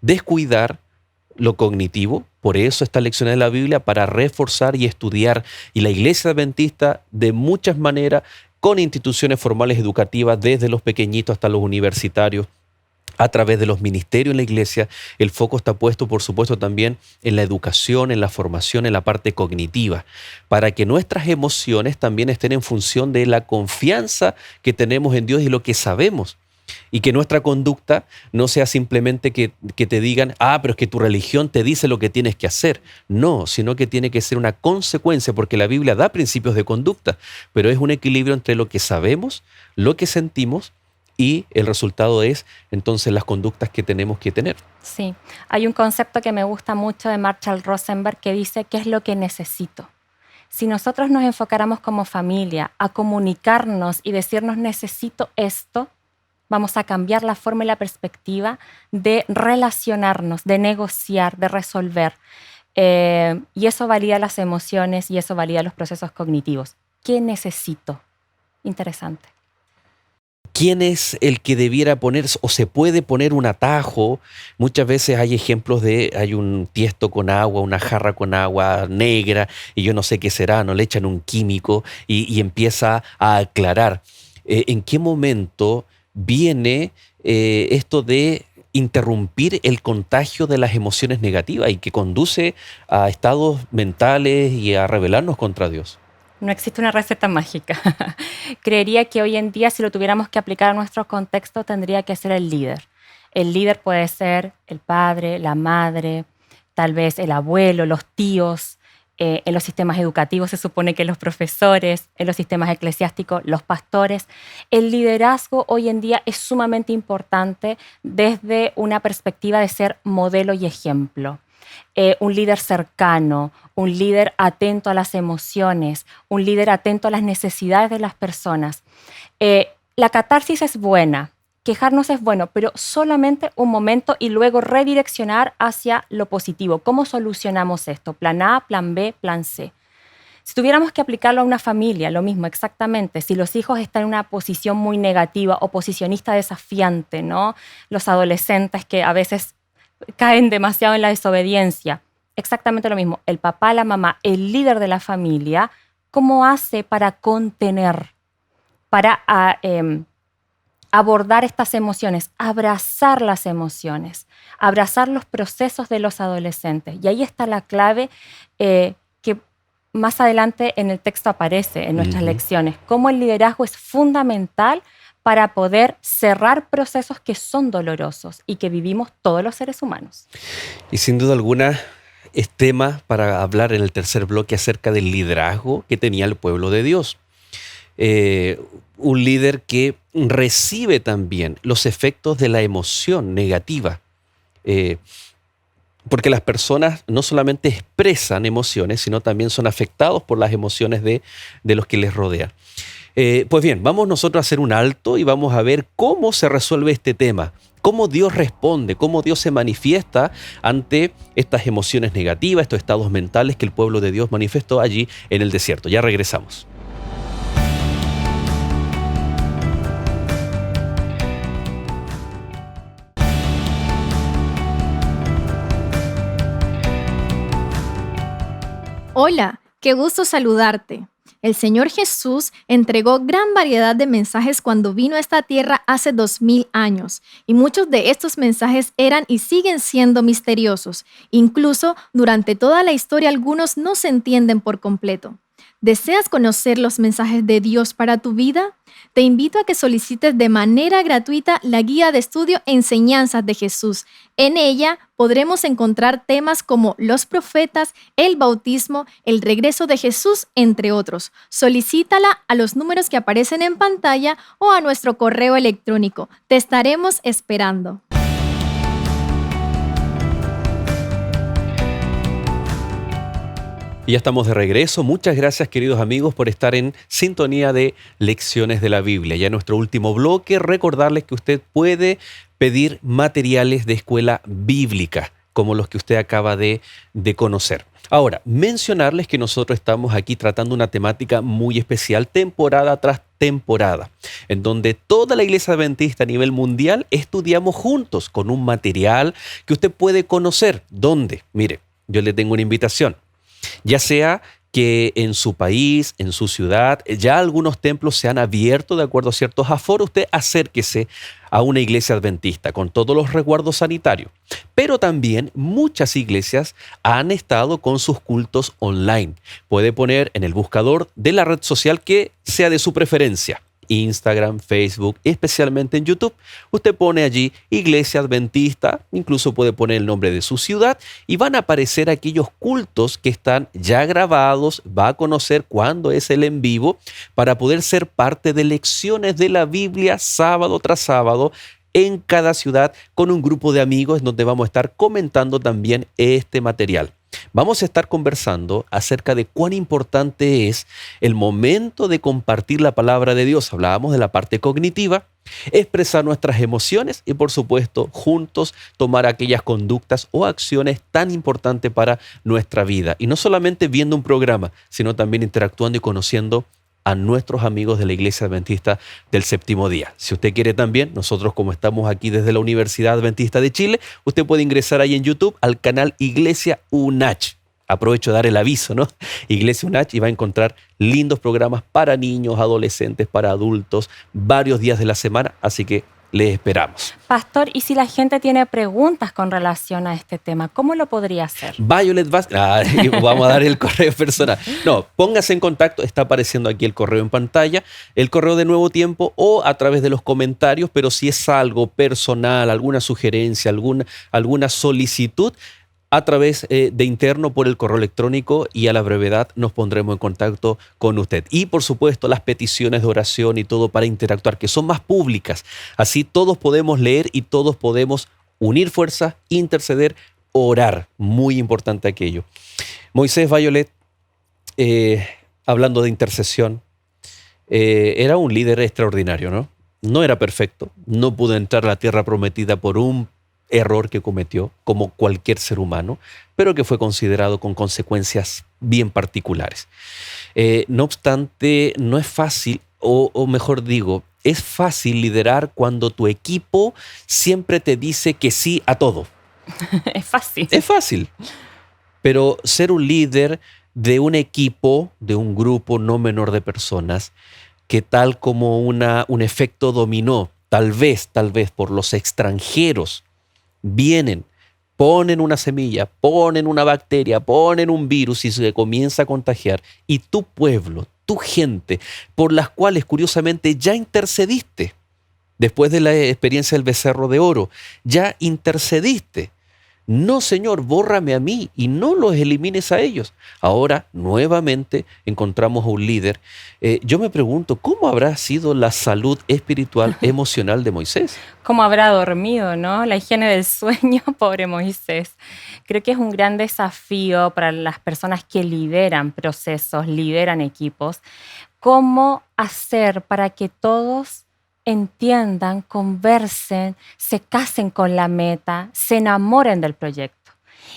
descuidar lo cognitivo. Por eso estas lecciones de la Biblia, para reforzar y estudiar. Y la Iglesia Adventista, de muchas maneras, con instituciones formales educativas, desde los pequeñitos hasta los universitarios, a través de los ministerios en la iglesia, el foco está puesto, por supuesto, también en la educación, en la formación, en la parte cognitiva, para que nuestras emociones también estén en función de la confianza que tenemos en Dios y lo que sabemos. Y que nuestra conducta no sea simplemente que te digan, pero es que tu religión te dice lo que tienes que hacer. No, sino que tiene que ser una consecuencia, porque la Biblia da principios de conducta, pero es un equilibrio entre lo que sabemos, lo que sentimos, y el resultado es entonces las conductas que tenemos que tener. Sí, hay un concepto que me gusta mucho de Marshall Rosenberg que dice, ¿qué es lo que necesito? Si nosotros nos enfocáramos como familia a comunicarnos y decirnos necesito esto, vamos a cambiar la forma y la perspectiva de relacionarnos, de negociar, de resolver. Y eso valida las emociones y eso valida los procesos cognitivos. ¿Qué necesito? Interesante. ¿Quién es el que debiera poner o se puede poner un atajo? Muchas veces hay ejemplos hay un tiesto con agua, una jarra con agua negra y yo no sé qué será, no le echan un químico y empieza a aclarar. ¿En qué momento viene esto de interrumpir el contagio de las emociones negativas y que conduce a estados mentales y a rebelarnos contra Dios? No existe una receta mágica. Creería que hoy en día, si lo tuviéramos que aplicar a nuestro contexto, tendría que ser el líder. El líder puede ser el padre, la madre, tal vez el abuelo, los tíos. En los sistemas educativos se supone que los profesores, en los sistemas eclesiásticos, los pastores. El liderazgo hoy en día es sumamente importante desde una perspectiva de ser modelo y ejemplo. Un líder cercano, un líder atento a las emociones, un líder atento a las necesidades de las personas. La catarsis es buena, quejarnos es bueno, pero solamente un momento y luego redireccionar hacia lo positivo. ¿Cómo solucionamos esto? Plan A, plan B, plan C. Si tuviéramos que aplicarlo a una familia, lo mismo exactamente. Si los hijos están en una posición muy negativa, oposicionista desafiante, ¿no? Los adolescentes que a veces caen demasiado en la desobediencia. Exactamente lo mismo. El papá, la mamá, el líder de la familia, ¿cómo hace para contener, para abordar estas emociones, abrazar las emociones, abrazar los procesos de los adolescentes? Y ahí está la clave que más adelante en el texto aparece en nuestras lecciones. Cómo el liderazgo es fundamental para poder cerrar procesos que son dolorosos y que vivimos todos los seres humanos. Y sin duda alguna es tema para hablar en el tercer bloque acerca del liderazgo que tenía el pueblo de Dios. Un líder que recibe también los efectos de la emoción negativa. Porque las personas no solamente expresan emociones, sino también son afectados por las emociones de los que les rodean. Pues bien, vamos nosotros a hacer un alto y vamos a ver cómo se resuelve este tema, cómo Dios responde, cómo Dios se manifiesta ante estas emociones negativas, estos estados mentales que el pueblo de Dios manifestó allí en el desierto. Ya regresamos. Hola, qué gusto saludarte. El Señor Jesús entregó gran variedad de mensajes cuando vino a esta tierra hace 2000 años, y muchos de estos mensajes eran y siguen siendo misteriosos. Incluso durante toda la historia algunos no se entienden por completo. ¿Deseas conocer los mensajes de Dios para tu vida? Te invito a que solicites de manera gratuita la guía de estudio Enseñanzas de Jesús. En ella podremos encontrar temas como los profetas, el bautismo, el regreso de Jesús, entre otros. Solicítala a los números que aparecen en pantalla o a nuestro correo electrónico. Te estaremos esperando. Y ya estamos de regreso. Muchas gracias, queridos amigos, por estar en sintonía de Lecciones de la Biblia. Ya en nuestro último bloque, recordarles que usted puede pedir materiales de escuela bíblica como los que usted acaba de conocer. Ahora, mencionarles que nosotros estamos aquí tratando una temática muy especial, temporada tras temporada, en donde toda la Iglesia Adventista a nivel mundial estudiamos juntos con un material que usted puede conocer. ¿Dónde? Mire, yo le tengo una invitación. Ya sea que en su país, en su ciudad, ya algunos templos se han abierto de acuerdo a ciertos aforos, usted acérquese a una iglesia adventista con todos los resguardos sanitarios. Pero también muchas iglesias han estado con sus cultos online. Puede poner en el buscador de la red social que sea de su preferencia. Instagram, Facebook, especialmente en YouTube. Usted pone allí Iglesia Adventista, incluso puede poner el nombre de su ciudad y van a aparecer aquellos cultos que están ya grabados. Va a conocer cuándo es el en vivo para poder ser parte de lecciones de la Biblia sábado tras sábado en cada ciudad con un grupo de amigos donde vamos a estar comentando también este material. Vamos a estar conversando acerca de cuán importante es el momento de compartir la palabra de Dios. Hablábamos de la parte cognitiva, expresar nuestras emociones y, por supuesto, juntos tomar aquellas conductas o acciones tan importantes para nuestra vida. Y no solamente viendo un programa, sino también interactuando y conociendo a nuestros amigos de la Iglesia Adventista del Séptimo Día. Si usted quiere también, nosotros como estamos aquí desde la Universidad Adventista de Chile, usted puede ingresar ahí en YouTube al canal Iglesia UNACH. Aprovecho de dar el aviso, ¿no? Iglesia UNACH, y va a encontrar lindos programas para niños, adolescentes, para adultos, varios días de la semana, así que les esperamos. Pastor, y si la gente tiene preguntas con relación a este tema, ¿cómo lo podría hacer? Violet vamos a dar el correo personal. No, póngase en contacto, está apareciendo aquí el correo en pantalla, el correo de Nuevo Tiempo o a través de los comentarios, pero si es algo personal, alguna sugerencia, alguna solicitud, a través de interno por el correo electrónico y a la brevedad nos pondremos en contacto con usted. Y por supuesto las peticiones de oración y todo para interactuar, que son más públicas. Así todos podemos leer y todos podemos unir fuerzas, interceder, orar. Muy importante aquello. Moisés Violet, hablando de intercesión, era un líder extraordinario, ¿no? No era perfecto, no pudo entrar a la tierra prometida por un error que cometió, como cualquier ser humano, pero que fue considerado con consecuencias bien particulares. No obstante, no es fácil, o mejor digo, es fácil liderar cuando tu equipo siempre te dice que sí a todo. Es fácil. Es fácil, pero ser un líder de un equipo, de un grupo no menor de personas, que tal como un efecto dominó, tal vez por los extranjeros, vienen, ponen una semilla, ponen una bacteria, ponen un virus y se comienza a contagiar. Y tu pueblo, tu gente, por las cuales curiosamente ya intercediste, después de la experiencia del becerro de oro, ya intercediste. No, Señor, bórrame a mí y no los elimines a ellos. Ahora, nuevamente, encontramos a un líder. Yo me pregunto, ¿cómo habrá sido la salud espiritual, emocional de Moisés? ¿Cómo habrá dormido, no? La higiene del sueño, pobre Moisés. Creo que es un gran desafío para las personas que lideran procesos, lideran equipos. ¿Cómo hacer para que todos entiendan, conversen, se casen con la meta, se enamoren del proyecto?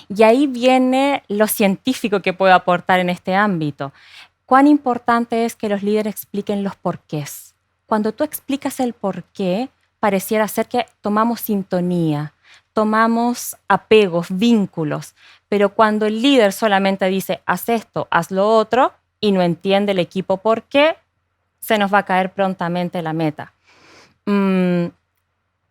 Y ahí viene lo científico que puedo aportar en este ámbito. Cuán importante es que los líderes expliquen los porqués. Cuando tú explicas el porqué, pareciera ser que tomamos sintonía, tomamos apegos, vínculos, pero cuando el líder solamente dice, haz esto, haz lo otro, y no entiende el equipo por qué, se nos va a caer prontamente la meta.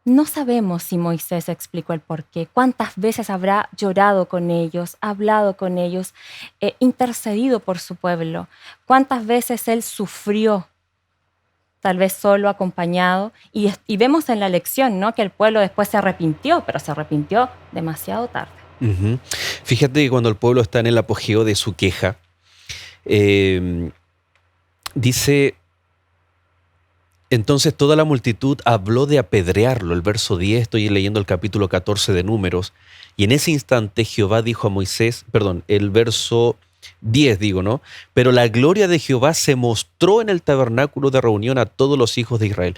No sabemos si Moisés explicó el porqué, cuántas veces habrá llorado con ellos, hablado con ellos, intercedido por su pueblo, cuántas veces él sufrió, tal vez solo, acompañado, y vemos en la lección, ¿no?, que el pueblo después se arrepintió, pero se arrepintió demasiado tarde. Uh-huh. Fíjate que cuando el pueblo está en el apogeo de su queja, dice: entonces toda la multitud habló de apedrearlo. El verso 10, estoy leyendo el capítulo 14 de Números, y en ese instante Jehová dijo a Moisés, el verso 10 digo, ¿no? Pero la gloria de Jehová se mostró en el tabernáculo de reunión a todos los hijos de Israel.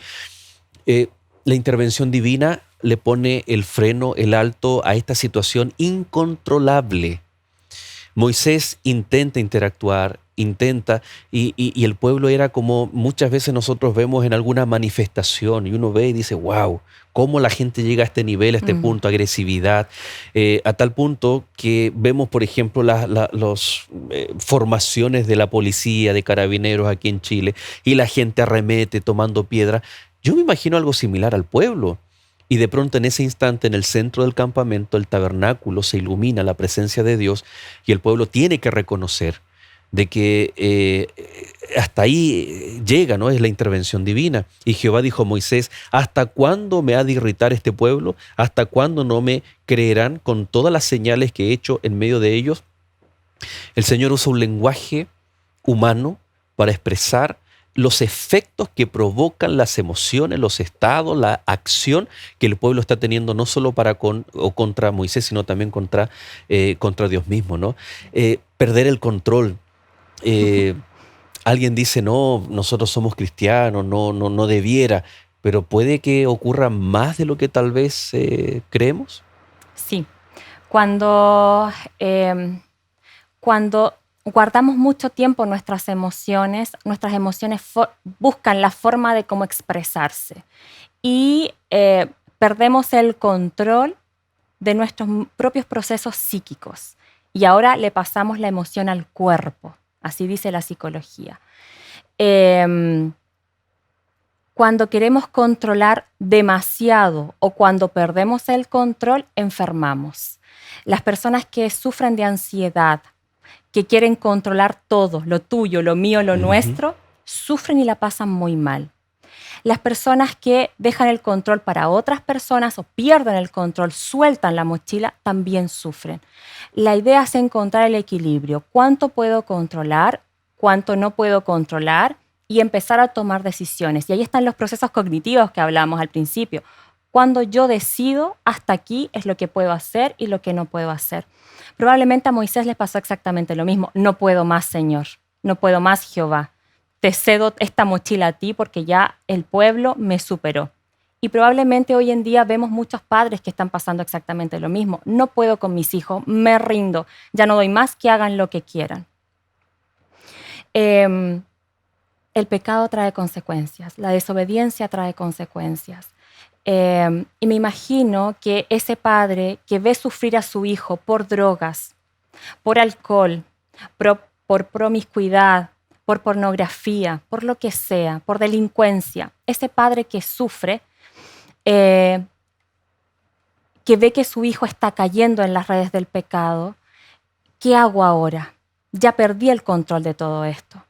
La intervención divina le pone el freno, el alto a esta situación incontrolable. Moisés intenta interactuar, y el pueblo era como muchas veces nosotros vemos en alguna manifestación y uno ve y dice, wow, cómo la gente llega a este nivel, a este punto, agresividad, a tal punto que vemos, por ejemplo, las formaciones de la policía, de carabineros aquí en Chile, y la gente arremete tomando piedra. Yo me imagino algo similar al pueblo. Y de pronto en ese instante, en el centro del campamento, el tabernáculo se ilumina la presencia de Dios y el pueblo tiene que reconocer de que hasta ahí llega, ¿no? Es la intervención divina. Y Jehová dijo a Moisés, ¿hasta cuándo me ha de irritar este pueblo? ¿Hasta cuándo no me creerán con todas las señales que he hecho en medio de ellos? El Señor usa un lenguaje humano para expresar los efectos que provocan las emociones, los estados, la acción que el pueblo está teniendo no solo para contra Moisés, sino también contra Dios mismo, ¿no? Perder el control. Alguien dice, no, nosotros somos cristianos, no debiera, pero puede que ocurra más de lo que tal vez creemos. Sí, cuando guardamos mucho tiempo nuestras emociones buscan la forma de cómo expresarse y perdemos el control de nuestros propios procesos psíquicos y ahora le pasamos la emoción al cuerpo, así dice la psicología. Cuando queremos controlar demasiado o cuando perdemos el control, enfermamos. Las personas que sufren de ansiedad, que quieren controlar todo, lo tuyo, lo mío, lo nuestro, sufren y la pasan muy mal. Las personas que dejan el control para otras personas o pierden el control, sueltan la mochila, también sufren. La idea es encontrar el equilibrio. ¿Cuánto puedo controlar? ¿Cuánto no puedo controlar? Y empezar a tomar decisiones. Y ahí están los procesos cognitivos que hablamos al principio. Cuando yo decido, hasta aquí es lo que puedo hacer y lo que no puedo hacer. Probablemente a Moisés le pasó exactamente lo mismo. No puedo más, Señor. No puedo más, Jehová. Te cedo esta mochila a ti porque ya el pueblo me superó. Y probablemente hoy en día vemos muchos padres que están pasando exactamente lo mismo. No puedo con mis hijos, me rindo. Ya no doy más, que hagan lo que quieran. El pecado trae consecuencias. La desobediencia trae consecuencias. Y me imagino que ese padre que ve sufrir a su hijo por drogas, por alcohol, por promiscuidad, por pornografía, por lo que sea, por delincuencia, ese padre que sufre, que ve que su hijo está cayendo en las redes del pecado, ¿qué hago ahora? Ya perdí el control de todo esto.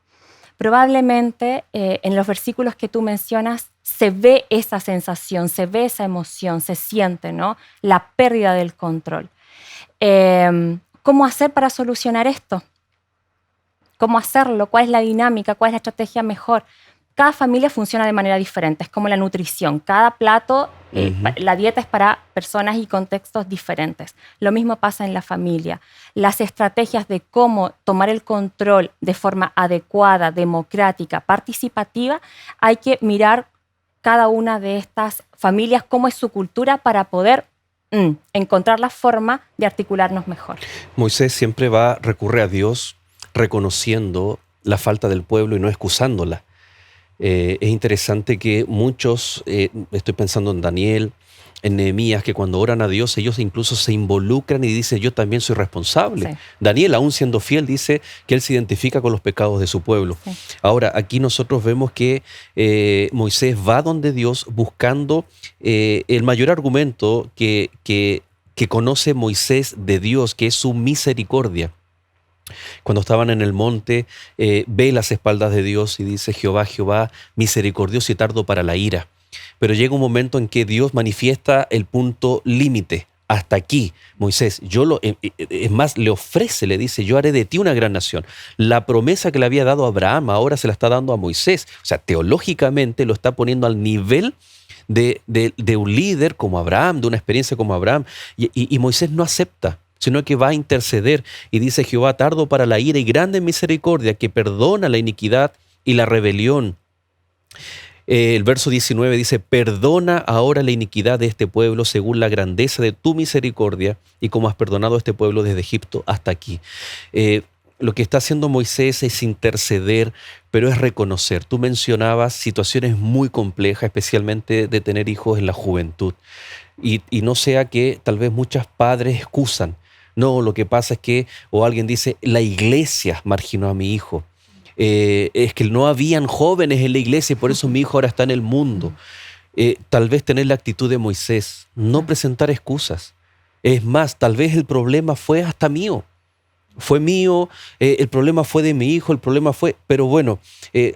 Probablemente en los versículos que tú mencionas se ve esa sensación, se ve esa emoción, se siente, ¿no? La pérdida del control. ¿Cómo hacer para solucionar esto? ¿Cómo hacerlo? ¿Cuál es la dinámica? ¿Cuál es la estrategia mejor? Cada familia funciona de manera diferente, es como la nutrición. Cada plato, la dieta es para personas y contextos diferentes. Lo mismo pasa en la familia. Las estrategias de cómo tomar el control de forma adecuada, democrática, participativa, hay que mirar cada una de estas familias, cómo es su cultura para poder encontrar la forma de articularnos mejor. Moisés siempre recurre a Dios reconociendo la falta del pueblo y no excusándola. Es interesante que muchos, estoy pensando en Daniel, en Nehemías, que cuando oran a Dios, ellos incluso se involucran y dicen, yo también soy responsable. Sí. Daniel, aún siendo fiel, dice que él se identifica con los pecados de su pueblo. Sí. Ahora, aquí nosotros vemos que Moisés va donde Dios buscando el mayor argumento que conoce Moisés de Dios, que es su misericordia. Cuando estaban en el monte, ve las espaldas de Dios y dice, Jehová, Jehová, misericordioso y tardo para la ira. Pero llega un momento en que Dios manifiesta el punto límite. Hasta aquí, Moisés, es más, le ofrece, le dice, yo haré de ti una gran nación. La promesa que le había dado a Abraham ahora se la está dando a Moisés. O sea, teológicamente lo está poniendo al nivel de un líder como Abraham, de una experiencia como Abraham. Y Moisés no acepta, sino que va a interceder y dice, Jehová, tardo para la ira y grande en misericordia, que perdona la iniquidad y la rebelión. El verso 19 dice, perdona ahora la iniquidad de este pueblo según la grandeza de tu misericordia y como has perdonado a este pueblo desde Egipto hasta aquí. Lo que está haciendo Moisés es interceder, pero es reconocer. Tú mencionabas situaciones muy complejas, especialmente de tener hijos en la juventud. Y no sea que tal vez muchos padres excusan. No, lo que pasa es que, o alguien dice, la iglesia marginó a mi hijo. Es que no habían jóvenes en la iglesia y por eso mi hijo ahora está en el mundo. Tal vez tener la actitud de Moisés, no presentar excusas. Es más, tal vez el problema fue hasta mío. Fue mío, el problema fue de mi hijo, el problema fue... Pero bueno,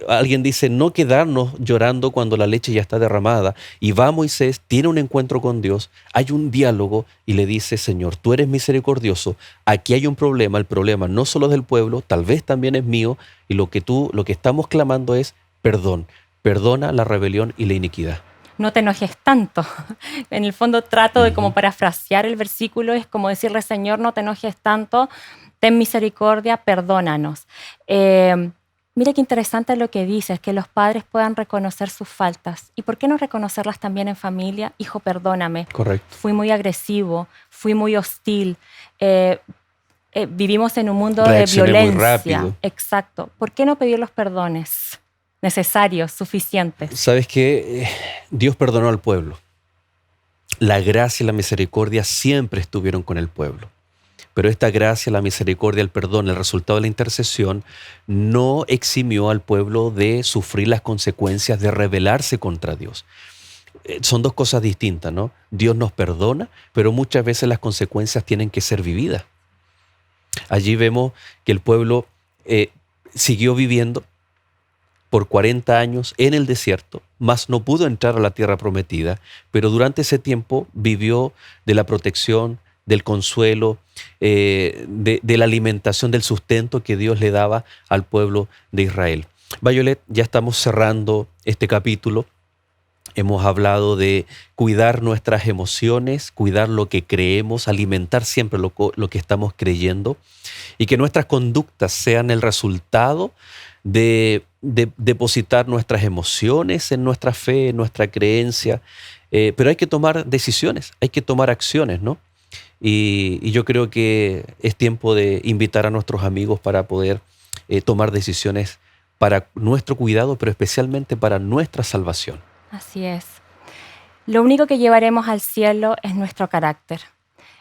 alguien dice, no quedarnos llorando cuando la leche ya está derramada. Y va Moisés, tiene un encuentro con Dios, hay un diálogo y le dice, Señor, tú eres misericordioso, aquí hay un problema, el problema no solo es del pueblo, tal vez también es mío, y lo que estamos clamando es perdón, perdona la rebelión y la iniquidad. No te enojes tanto. En el fondo trato de como parafrasear el versículo, es como decirle, Señor, no te enojes tanto, ten misericordia, perdónanos. Mira qué interesante lo que dices, que los padres puedan reconocer sus faltas. ¿Y por qué no reconocerlas también en familia? Hijo, perdóname. Correcto. Fui muy agresivo, fui muy hostil. Vivimos en un mundo Reaccioné de muy violencia. rápido. Exacto. ¿Por qué no pedir los perdones necesarios, suficientes? ¿Sabes qué? Dios perdonó al pueblo. La gracia y la misericordia siempre estuvieron con el pueblo. Pero esta gracia, la misericordia, el perdón, el resultado de la intercesión, no eximió al pueblo de sufrir las consecuencias de rebelarse contra Dios. Son dos cosas distintas, ¿no? Dios nos perdona, pero muchas veces las consecuencias tienen que ser vividas. Allí vemos que el pueblo siguió viviendo por 40 años en el desierto, mas no pudo entrar a la tierra prometida, pero durante ese tiempo vivió de la protección, del consuelo, de la alimentación, del sustento que Dios le daba al pueblo de Israel. Violet, ya estamos cerrando este capítulo. Hemos hablado de cuidar nuestras emociones, cuidar lo que creemos, alimentar siempre lo que estamos creyendo y que nuestras conductas sean el resultado de depositar nuestras emociones en nuestra fe, en nuestra creencia. Pero hay que tomar decisiones, hay que tomar acciones, ¿no? Y yo creo que es tiempo de invitar a nuestros amigos para poder tomar decisiones para nuestro cuidado, pero especialmente para nuestra salvación. Así es. Lo único que llevaremos al cielo es nuestro carácter.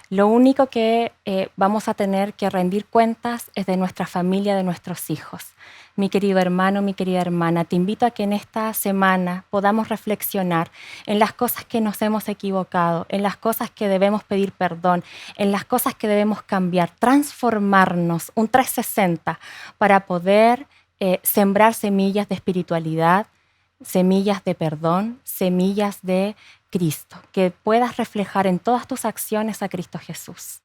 Lo único que vamos a tener que rendir cuentas es de nuestra familia, de nuestros hijos. Mi querido hermano, mi querida hermana, te invito a que en esta semana podamos reflexionar en las cosas que nos hemos equivocado, en las cosas que debemos pedir perdón, en las cosas que debemos cambiar, transformarnos un 360 para poder sembrar semillas de espiritualidad, semillas de perdón, semillas de Cristo, que puedas reflejar en todas tus acciones a Cristo Jesús.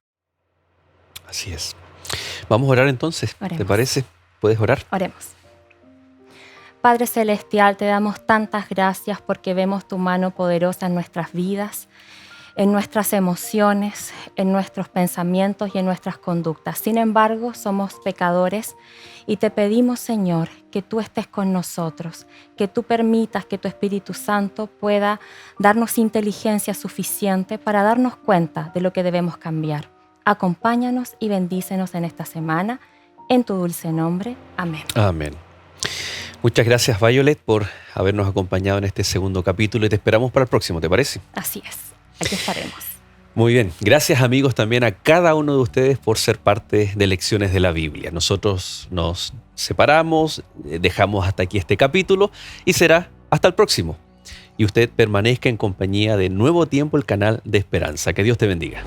Así es. Vamos a orar entonces, Oremos. ¿te parece? ¿Puedes orar? Oremos. Padre Celestial, te damos tantas gracias porque vemos tu mano poderosa en nuestras vidas, en nuestras emociones, en nuestros pensamientos y en nuestras conductas. Sin embargo, somos pecadores y te pedimos, Señor, que tú estés con nosotros, que tú permitas que tu Espíritu Santo pueda darnos inteligencia suficiente para darnos cuenta de lo que debemos cambiar. Acompáñanos y bendícenos en esta semana. En tu dulce nombre. Amén. Amén. Muchas gracias, Violet, por habernos acompañado en este segundo capítulo y te esperamos para el próximo, ¿te parece? Así es. Aquí estaremos. Muy bien. Gracias, amigos, también a cada uno de ustedes por ser parte de Lecciones de la Biblia. Nosotros nos separamos, dejamos hasta aquí este capítulo y será hasta el próximo. Y usted permanezca en compañía de Nuevo Tiempo, el canal de Esperanza. Que Dios te bendiga.